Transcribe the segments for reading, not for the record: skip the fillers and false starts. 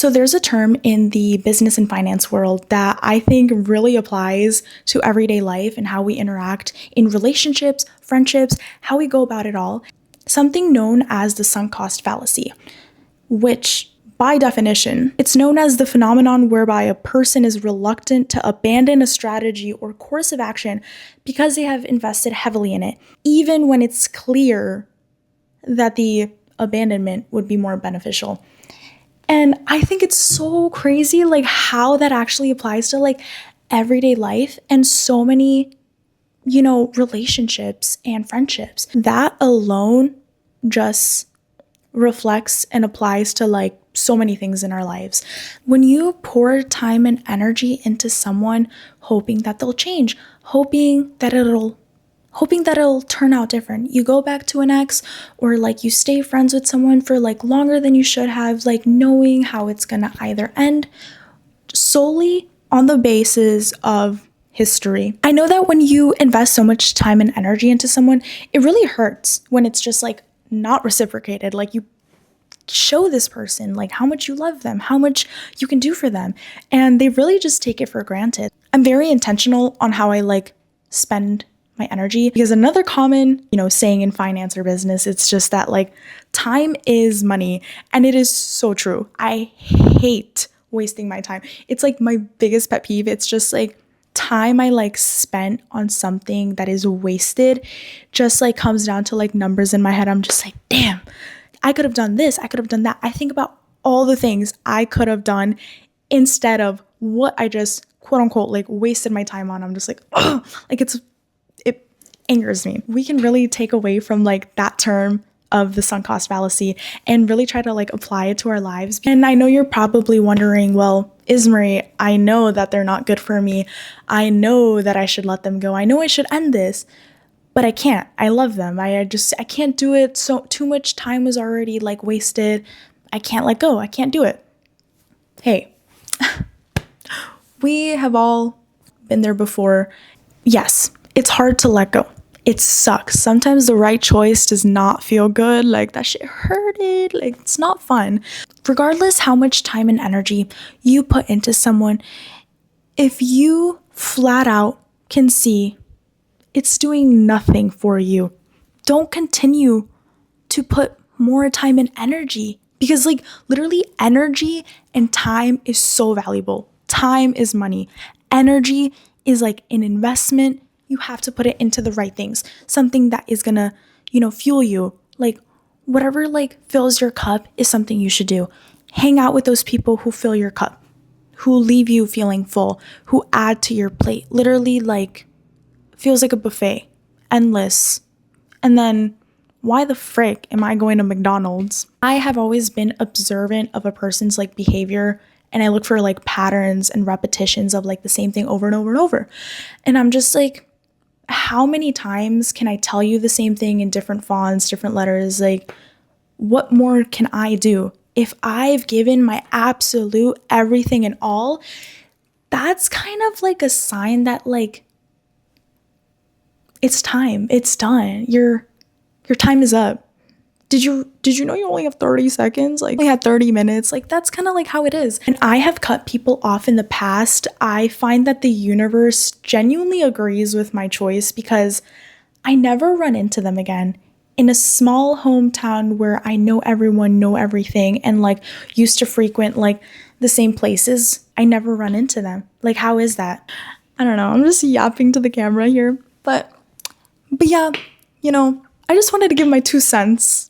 So there's a term in the business and finance world that I think really applies to everyday life and how we interact in relationships, friendships, how we go about it all. Something known as the sunk cost fallacy, which by definition, it's known as the phenomenon whereby a person is reluctant to abandon a strategy or course of action because they have invested heavily in it, even when it's clear that the abandonment would be more beneficial. And I think it's so crazy, like how that actually applies to like everyday life and so many, relationships and friendships. That alone just reflects and applies to like so many things in our lives. When you pour time and energy into someone, hoping that they'll change, hoping that it'll turn out different. You go back to an ex, or like you stay friends with someone for like longer than you should have, like knowing how it's gonna either end solely on the basis of history. I know that when you invest so much time and energy into someone, it really hurts when it's just like not reciprocated. Like you show this person like how much you love them, how much you can do for them, and they really just take it for granted. I'm very intentional on how I like spend my energy, because another common, saying in finance or business, it's just that like time is money, and it is so true. I hate wasting my time. It's like my biggest pet peeve. It's just like time I like spent on something that is wasted just like comes down to like numbers in my head. I'm just like, damn, I could have done this, I could have done that. I think about all the things I could have done instead of what I just quote unquote like wasted my time on. I'm just like, oh, like it angers me. We can really take away from like that term of the sunk cost fallacy and really try to like apply it to our lives. And I know you're probably wondering, well, Ismarie, I know that they're not good for me. I know that I should let them go. I know I should end this, but I can't. I love them. I can't do it. So too much time was already like wasted. I can't let go. I can't do it. Hey, we have all been there before. Yes, it's hard to let go. It sucks. Sometimes the right choice does not feel good. Like that shit hurted. Like it's not fun. Regardless how much time and energy you put into someone, if you flat out can see it's doing nothing for you, don't continue to put more time and energy, because like literally energy and time is so valuable. Time is money. Energy is like an investment. You have to put it into the right things, something that is gonna, fuel you. Like whatever like fills your cup is something you should do. Hang out with those people who fill your cup, who leave you feeling full, who add to your plate. Literally like feels like a buffet, endless. And then why the frick am I going to McDonald's? I have always been observant of a person's like behavior, and I look for like patterns and repetitions of like the same thing over and over and over. And I'm just like, how many times can I tell you the same thing in different fonts, different letters? Like, what more can I do? If I've given my absolute everything and all, that's kind of like a sign that like, it's time. It's done. Your time is up. Did you know you only have 30 seconds? Like, we had 30 minutes. Like, that's kind of like how it is. And I have cut people off in the past. I find that the universe genuinely agrees with my choice, because I never run into them again. In a small hometown where I know everyone, know everything, and like used to frequent like the same places, I never run into them. Like, how is that? I don't know. I'm just yapping to the camera here. But yeah, I just wanted to give my 2 cents.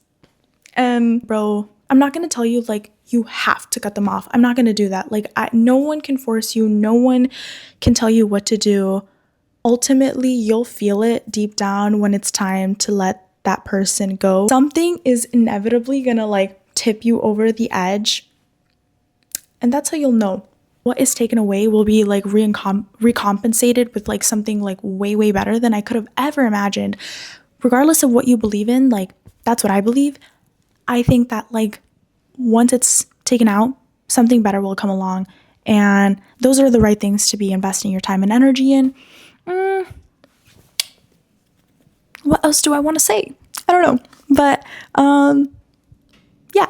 And bro, I'm not going to tell you like you have to cut them off. I'm not going to do that. Like no one can force you. No one can tell you what to do. Ultimately, you'll feel it deep down when it's time to let that person go. Something is inevitably going to like tip you over the edge. And that's how you'll know. What is taken away will be like recompensated with like something like way, way better than I could have ever imagined. Regardless of what you believe in, like that's what I believe. I think that like once it's taken out, something better will come along. And those are the right things to be investing your time and energy in. What else do I want to say? I don't know. But yeah.